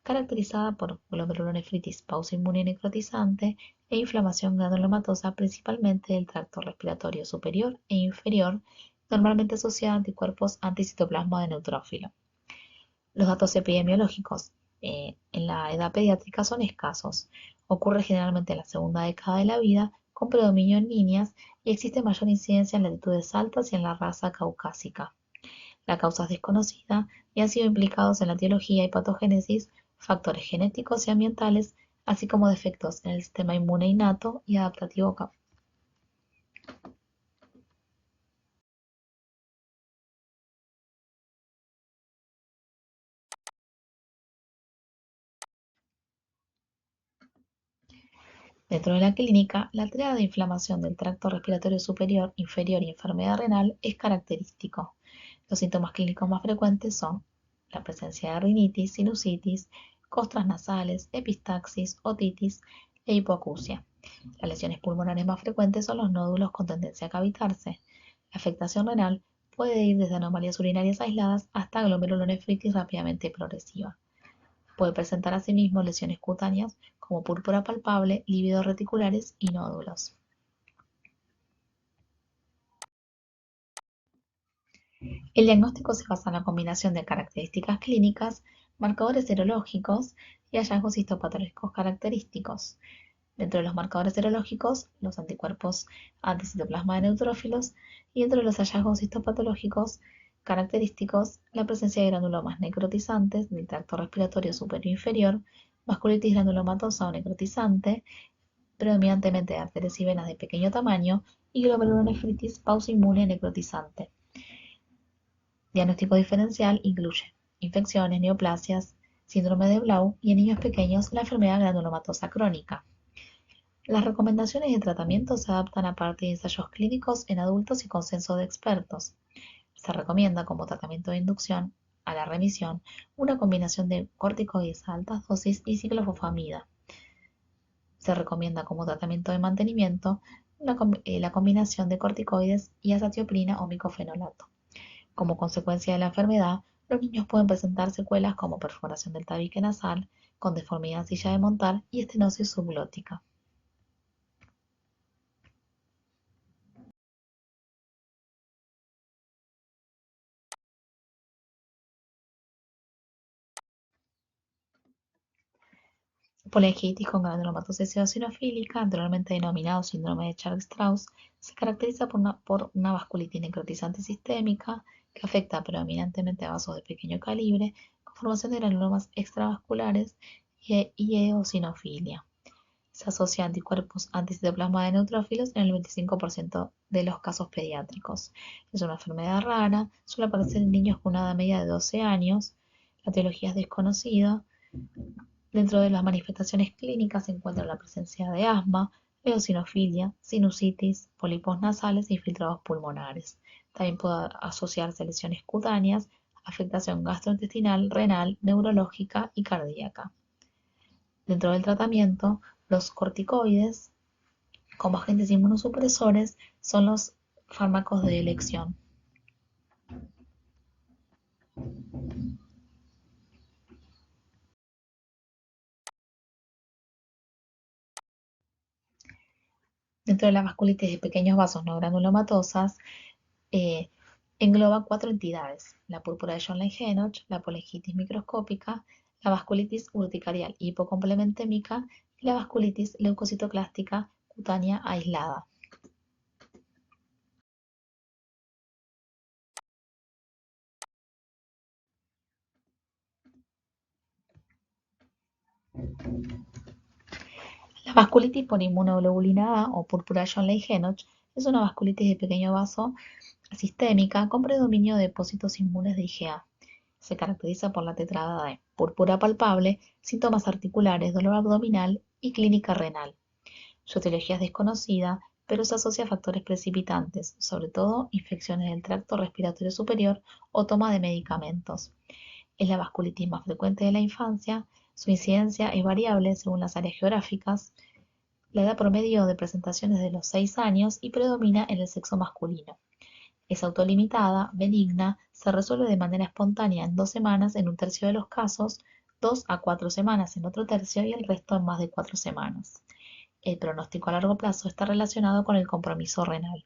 caracterizada por glomerulonefritis pausainmune necrotizante e inflamación granulomatosa principalmente del tracto respiratorio superior e inferior, normalmente asociada a anticuerpos anticitoplasma de neutrófilo. Los datos epidemiológicos en la edad pediátrica son escasos. Ocurre generalmente en la segunda década de la vida, con predominio en niñas, y existe mayor incidencia en latitudes altas y en la raza caucásica. La causa es desconocida y han sido implicados en la etiología y patogénesis factores genéticos y ambientales, así como defectos en el sistema inmune innato y adaptativo. Dentro de la clínica, la tríada de inflamación del tracto respiratorio superior, inferior y enfermedad renal es característico. Los síntomas clínicos más frecuentes son la presencia de rinitis, sinusitis, costras nasales, epistaxis, otitis e hipoacusia. Las lesiones pulmonares más frecuentes son los nódulos con tendencia a cavitarse. La afectación renal puede ir desde anomalías urinarias aisladas hasta glomerulonefritis rápidamente progresiva. Puede presentar asimismo lesiones cutáneas como púrpura palpable, lívidos reticulares y nódulos. El diagnóstico se basa en la combinación de características clínicas, marcadores serológicos y hallazgos histopatológicos característicos. Dentro de los marcadores serológicos, los anticuerpos anticitoplasma de neutrófilos, y dentro de los hallazgos histopatológicos característicos, la presencia de granulomas necrotizantes del tracto respiratorio superior e inferior, vasculitis granulomatosa o necrotizante, predominantemente de arterias y venas de pequeño tamaño, y glomerulonefritis pausainmune necrotizante. Diagnóstico diferencial incluye infecciones, neoplasias, síndrome de Blau y en niños pequeños la enfermedad granulomatosa crónica. Las recomendaciones de tratamiento se adaptan a partir de ensayos clínicos en adultos y consenso de expertos. Se recomienda como tratamiento de inducción a la remisión una combinación de corticoides a altas dosis y ciclofosfamida. Se recomienda como tratamiento de mantenimiento la combinación de corticoides y azatioprina o micofenolato. Como consecuencia de la enfermedad, los niños pueden presentar secuelas como perforación del tabique nasal, con deformidad en silla de montar y estenosis subglótica. Poliangiitis con granulomatosis eosinofílica, anteriormente denominado síndrome de Churg-Strauss, se caracteriza por una vasculitis necrotizante sistémica que afecta predominantemente a vasos de pequeño calibre, con formación de granulomas extravasculares y eosinofilia. Se asocia a anticuerpos anticitoplasma de neutrófilos en el 25% de los casos pediátricos. Es una enfermedad rara, suele aparecer en niños con una edad media de 12 años. La etiología es desconocida. Dentro de las manifestaciones clínicas se encuentra la presencia de asma, eosinofilia, sinusitis, pólipos nasales e infiltrados pulmonares. También puede asociarse a lesiones cutáneas, afectación gastrointestinal, renal, neurológica y cardíaca. Dentro del tratamiento, los corticoides como agentes inmunosupresores son los fármacos de elección. Dentro de la vasculitis de pequeños vasos no granulomatosas, eh, engloba 4 entidades: la púrpura de John-Lange-Henoch, la polegitis microscópica, la vasculitis urticarial hipocomplementémica y la vasculitis leucocitoclástica cutánea aislada. La vasculitis por inmunoglobulina A o púrpura de John-Lange-Henoch es una vasculitis de pequeño vaso sistémica con predominio de depósitos inmunes de IgA. Se caracteriza por la tetrada de púrpura palpable, síntomas articulares, dolor abdominal y clínica renal. Su etiología es desconocida, pero se asocia a factores precipitantes, sobre todo infecciones del tracto respiratorio superior o toma de medicamentos. Es la vasculitis más frecuente de la infancia. Su incidencia es variable según las áreas geográficas. La edad promedio de presentación es de los 6 años y predomina en el sexo masculino. Es autolimitada, benigna, se resuelve de manera espontánea en 2 semanas en un tercio de los casos, 2 a 4 semanas en otro tercio y el resto en más de 4 semanas. El pronóstico a largo plazo está relacionado con el compromiso renal.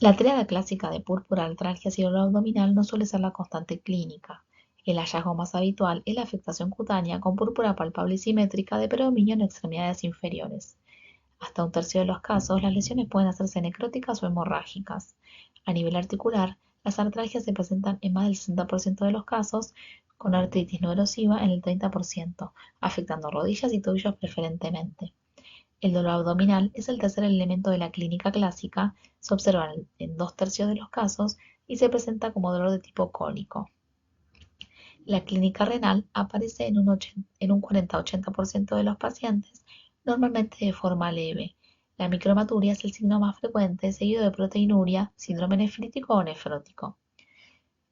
La tríada clásica de púrpura, artralgias y dolor abdominal no suele ser la constante clínica. El hallazgo más habitual es la afectación cutánea con púrpura palpable y simétrica de predominio en extremidades inferiores. Hasta un tercio de los casos, las lesiones pueden hacerse necróticas o hemorrágicas. A nivel articular, las artralgias se presentan en más del 60% de los casos, con artritis no erosiva en el 30%, afectando rodillas y tobillos preferentemente. El dolor abdominal es el tercer elemento de la clínica clásica, se observa en 2 tercios de los casos y se presenta como dolor de tipo cólico. La clínica renal aparece en un 40-80% de los pacientes, normalmente de forma leve. La micromaturia es el signo más frecuente, seguido de proteinuria, síndrome nefrítico o nefrótico.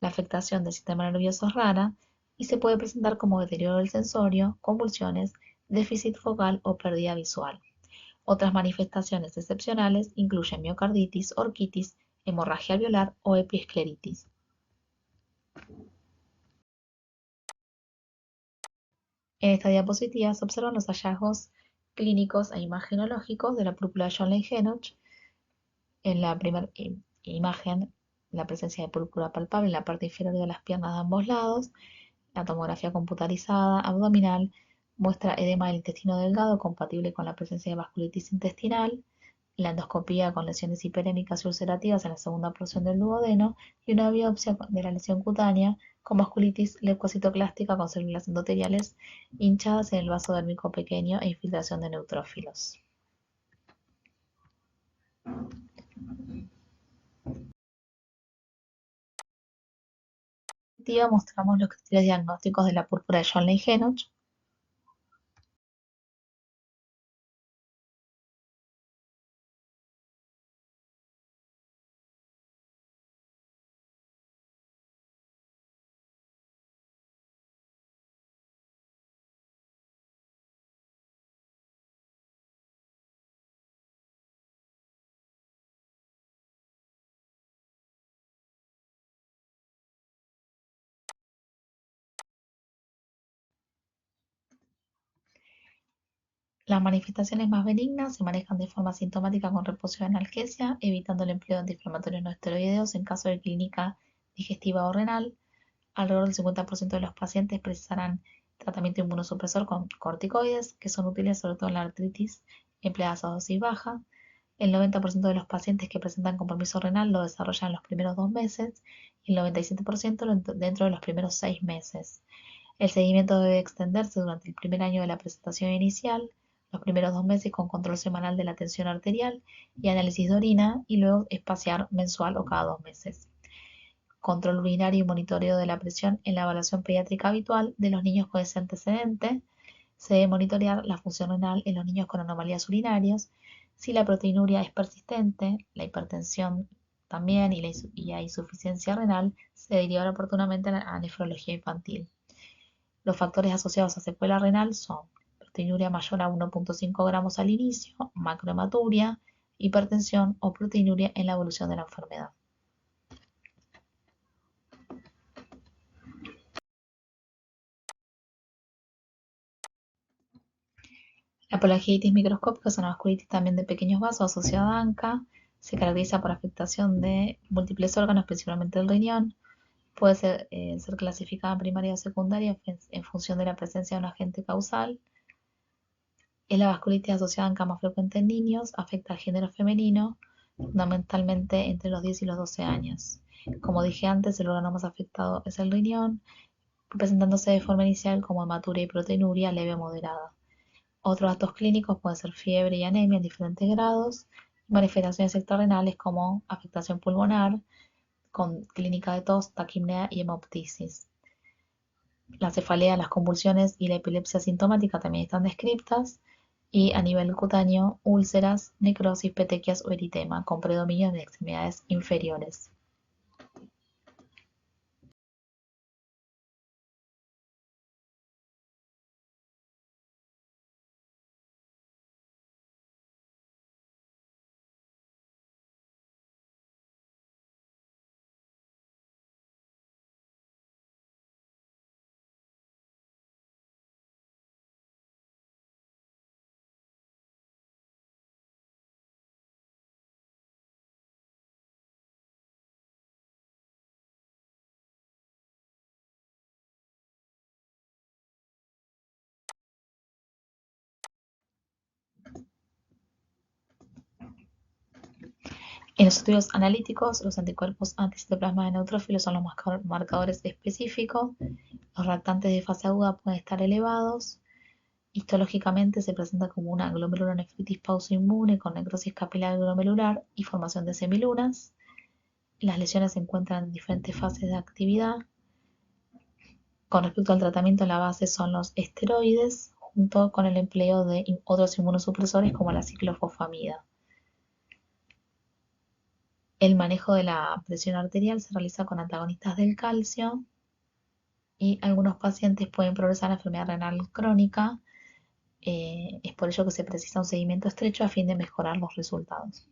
La afectación del sistema nervioso es rara y se puede presentar como deterioro del sensorio, convulsiones, déficit focal o pérdida visual. Otras manifestaciones excepcionales incluyen miocarditis, orquitis, hemorragia alveolar o epiescleritis. En esta diapositiva se observan los hallazgos clínicos e imagenológicos de la púrpura de John-Lange-Henoch. En la primera imagen, la presencia de púrpura palpable en la parte inferior de las piernas de ambos lados. La tomografía computarizada abdominal muestra edema del intestino delgado compatible con la presencia de vasculitis intestinal. La endoscopía con lesiones hiperémicas y ulcerativas en la segunda porción del duodeno y una biopsia de la lesión cutánea con vasculitis leucocitoclástica con células endoteliales hinchadas en el vaso dérmico pequeño e infiltración de neutrófilos. En esta mostramos los criterios diagnósticos de la púrpura de John-Lange-Henoch. Las manifestaciones más benignas se manejan de forma sintomática con reposo de analgesia, evitando el empleo de antiinflamatorios no esteroideos en caso de clínica digestiva o renal. Alrededor del 50% de los pacientes precisarán tratamiento inmunosupresor con corticoides, que son útiles sobre todo en la artritis empleadas a dosis baja. El 90% de los pacientes que presentan compromiso renal lo desarrollan en los primeros 2 meses y el 97% dentro de los primeros 6 meses. El seguimiento debe extenderse durante el primer año de la presentación inicial, los primeros 2 meses con control semanal de la tensión arterial y análisis de orina, y luego espaciar mensual o cada 2 meses. Control urinario y monitoreo de la presión en la evaluación pediátrica habitual de los niños con ese antecedente. Se debe monitorear la función renal en los niños con anomalías urinarias. Si la proteinuria es persistente, la hipertensión también y hay insuficiencia renal, se derivará oportunamente a nefrología infantil. Los factores asociados a secuela renal son proteinuria mayor a 1,5 gramos al inicio, macrohematuria, hipertensión o proteinuria en la evolución de la enfermedad. La polongiitis microscópica es una vasculitis también de pequeños vasos asociada a ANCA. Se caracteriza por afectación de múltiples órganos, principalmente el riñón. Puede ser clasificada en primaria o secundaria en función de la presencia de un agente causal. Es la vasculitis asociada a ANCA más frecuente en niños, afecta al género femenino, fundamentalmente entre los 10 y los 12 años. Como dije antes, el órgano más afectado es el riñón, presentándose de forma inicial como hematuria y proteinuria leve o moderada. Otros datos clínicos pueden ser fiebre y anemia en diferentes grados, y manifestaciones extrarrenales como afectación pulmonar, con clínica de tos, taquipnea y hemoptisis. La cefalea, las convulsiones y la epilepsia sintomática también están descritas, y a nivel cutáneo, úlceras, necrosis, petequias o eritema, con predominio en extremidades inferiores. En los estudios analíticos, los anticuerpos anticitoplasma de neutrófilos son los marcadores específicos. Los reactantes de fase aguda pueden estar elevados. Histológicamente se presenta como una glomerulonefritis pausoinmune con necrosis capilar glomerular y formación de semilunas. Las lesiones se encuentran en diferentes fases de actividad. Con respecto al tratamiento, la base son los esteroides, junto con el empleo de otros inmunosupresores como la ciclofosfamida. El manejo de la presión arterial se realiza con antagonistas del calcio, y algunos pacientes pueden progresar a enfermedad renal crónica. Es por ello que se precisa un seguimiento estrecho a fin de mejorar los resultados.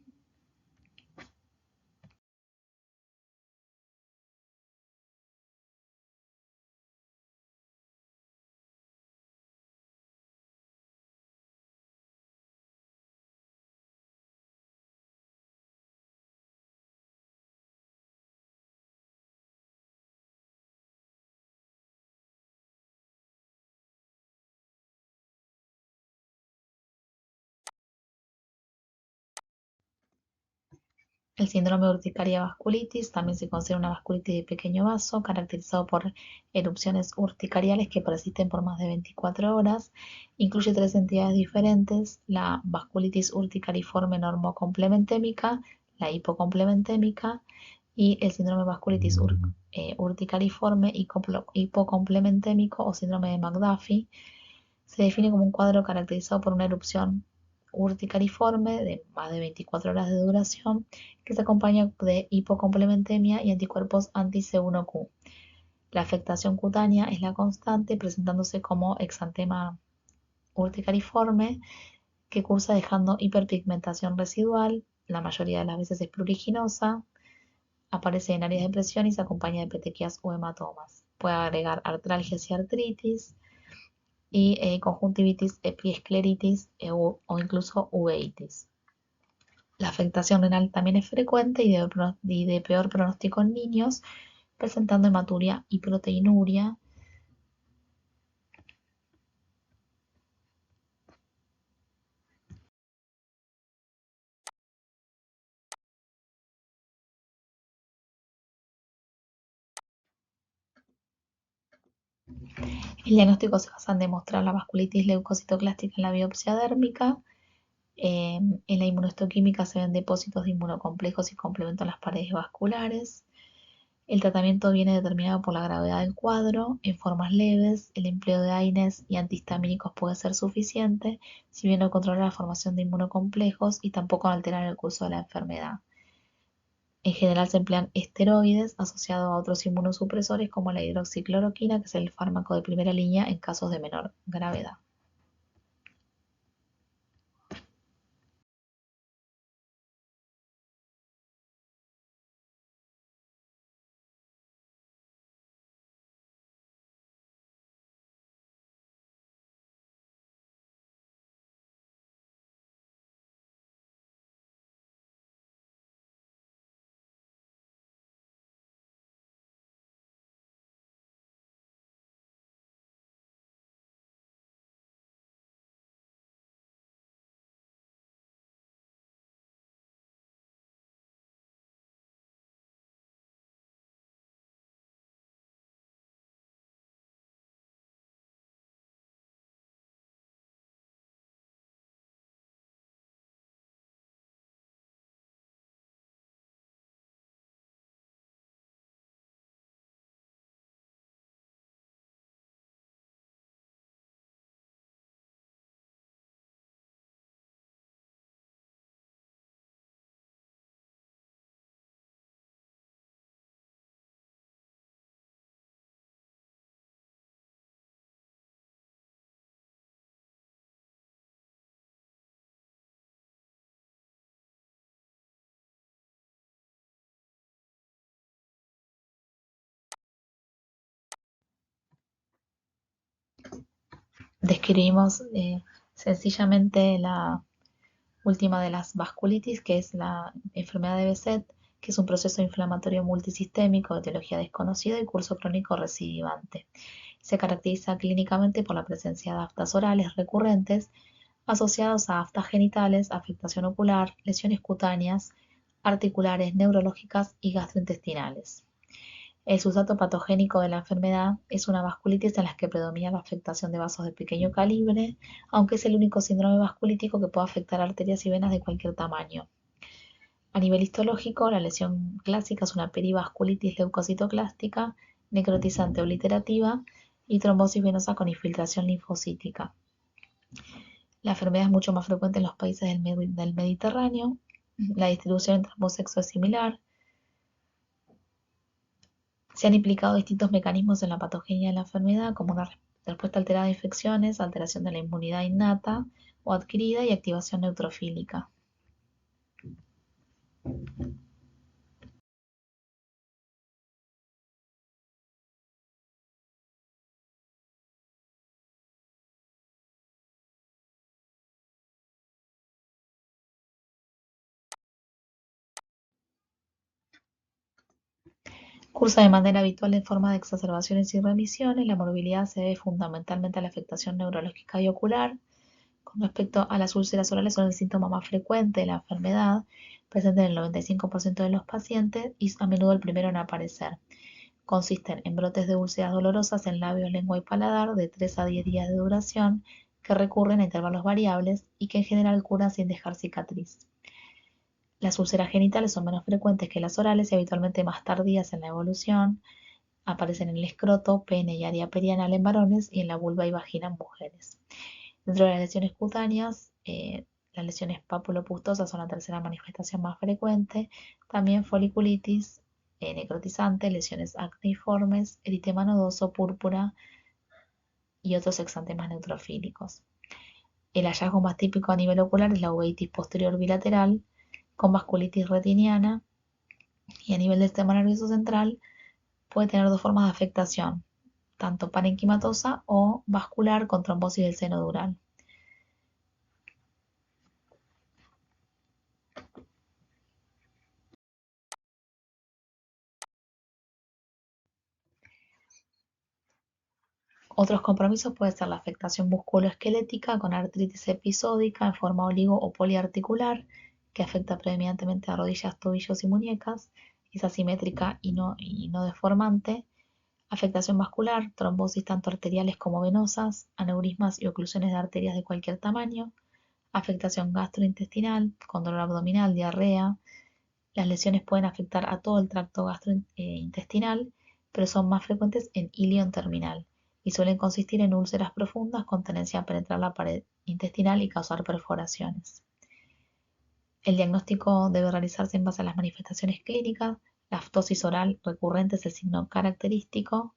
El síndrome de urticaria vasculitis también se considera una vasculitis de pequeño vaso, caracterizado por erupciones urticariales que persisten por más de 24 horas. Incluye 3 entidades diferentes: la vasculitis urticariforme normocomplementémica, la hipocomplementémica y el síndrome de vasculitis urticariforme hipocomplementémico o síndrome de McDuffie. Se define como un cuadro caracterizado por una erupción urticariforme de más de 24 horas de duración, que se acompaña de hipocomplementemia y anticuerpos anti-C1q. La afectación cutánea es la constante, presentándose como exantema urticariforme que cursa dejando hiperpigmentación residual. La mayoría de las veces es pruriginosa, aparece en áreas de presión y se acompaña de petequias o hematomas. Puede agregar artralgias y artritis. y conjuntivitis, epiescleritis o incluso uveitis. La afectación renal también es frecuente y de peor pronóstico en niños, presentando hematuria y proteinuria. El diagnóstico se basa en demostrar la vasculitis leucocitoclástica en la biopsia dérmica. En la inmunohistoquímica se ven depósitos de inmunocomplejos y complementan las paredes vasculares. El tratamiento viene determinado por la gravedad del cuadro. En formas leves, el empleo de AINES y antihistamínicos puede ser suficiente, si bien no controla la formación de inmunocomplejos y tampoco alterar el curso de la enfermedad. En general se emplean esteroides asociados a otros inmunosupresores como la hidroxicloroquina, que es el fármaco de primera línea en casos de menor gravedad. Describimos sencillamente la última de las vasculitis, que es la enfermedad de Behçet, que es un proceso inflamatorio multisistémico de etiología desconocida y curso crónico recidivante. Se caracteriza clínicamente por la presencia de aftas orales recurrentes asociados a aftas genitales, afectación ocular, lesiones cutáneas, articulares, neurológicas y gastrointestinales. El sustrato patogénico de la enfermedad es una vasculitis en la que predomina la afectación de vasos de pequeño calibre, aunque es el único síndrome vasculítico que puede afectar arterias y venas de cualquier tamaño. A nivel histológico, la lesión clásica es una perivasculitis leucocitoclástica, necrotizante obliterativa y trombosis venosa con infiltración linfocítica. La enfermedad es mucho más frecuente en los países del Mediterráneo. La distribución entre ambos sexos es similar. Se han implicado distintos mecanismos en la patogenia de la enfermedad, como una respuesta alterada a infecciones, alteración de la inmunidad innata o adquirida y activación neutrofílica. Cursa de manera habitual en forma de exacerbaciones y remisiones. La morbilidad se debe fundamentalmente a la afectación neurológica y ocular. Con respecto a las úlceras orales, son el síntoma más frecuente de la enfermedad, presente en el 95% de los pacientes y a menudo el primero en aparecer. Consisten en brotes de úlceras dolorosas en labios, lengua y paladar de 3 a 10 días de duración, que recurren a intervalos variables y que en general curan sin dejar cicatriz. Las úlceras genitales son menos frecuentes que las orales y habitualmente más tardías en la evolución. Aparecen en el escroto, pene y área perianal en varones y en la vulva y vagina en mujeres. Dentro de las lesiones cutáneas, las lesiones papulopustosas son la tercera manifestación más frecuente. También foliculitis, necrotizante, lesiones acneiformes, eritema nodoso, púrpura y otros exantemas neutrofílicos. El hallazgo más típico a nivel ocular es la uveitis posterior bilateral con vasculitis retiniana, y a nivel del sistema nervioso central puede tener dos formas de afectación: tanto parenquimatosa o vascular con trombosis del seno dural. Otros compromisos pueden ser la afectación musculoesquelética con artritis episódica en forma oligo o poliarticular, que afecta predominantemente a rodillas, tobillos y muñecas, es asimétrica y no deformante. Afectación vascular, trombosis tanto arteriales como venosas, aneurismas y oclusiones de arterias de cualquier tamaño. Afectación gastrointestinal, con dolor abdominal, diarrea. Las lesiones pueden afectar a todo el tracto gastrointestinal, pero son más frecuentes en ilion terminal y suelen consistir en úlceras profundas con tendencia a penetrar la pared intestinal y causar perforaciones. El diagnóstico debe realizarse en base a las manifestaciones clínicas. La aftosis oral recurrente es el signo característico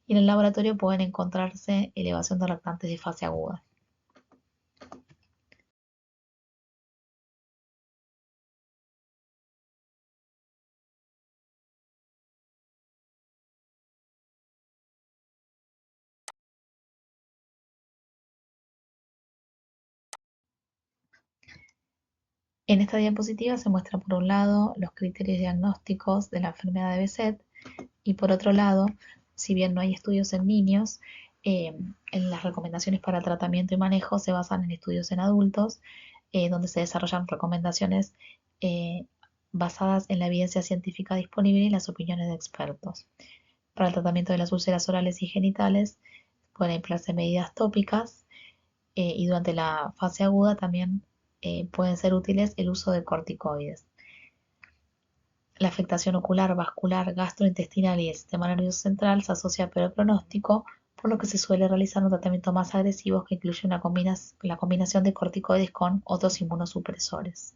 y en el laboratorio pueden encontrarse elevación de reactantes de fase aguda. En esta diapositiva se muestra por un lado los criterios diagnósticos de la enfermedad de Behçet y por otro lado, si bien no hay estudios en niños, en las recomendaciones para tratamiento y manejo se basan en estudios en adultos, donde se desarrollan recomendaciones eh, basadas en la evidencia científica disponible y las opiniones de expertos. Para el tratamiento de las úlceras orales y genitales pueden emplearse medidas tópicas y durante la fase aguda también pueden ser útiles el uso de corticoides. La afectación ocular, vascular, gastrointestinal y el sistema nervioso central se asocia a peor pronóstico, por lo que se suele realizar un tratamiento más agresivo que incluye la combinación de corticoides con otros inmunosupresores.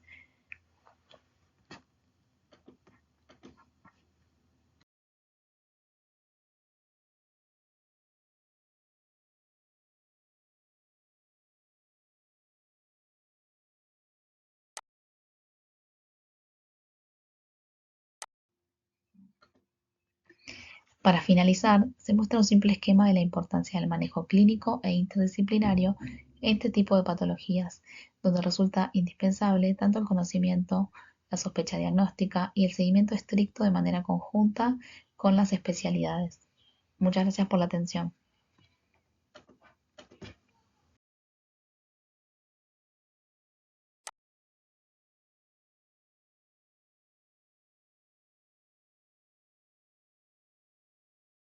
Para finalizar, se muestra un simple esquema de la importancia del manejo clínico e interdisciplinario en este tipo de patologías, donde resulta indispensable tanto el conocimiento, la sospecha diagnóstica y el seguimiento estricto de manera conjunta con las especialidades. Muchas gracias por la atención.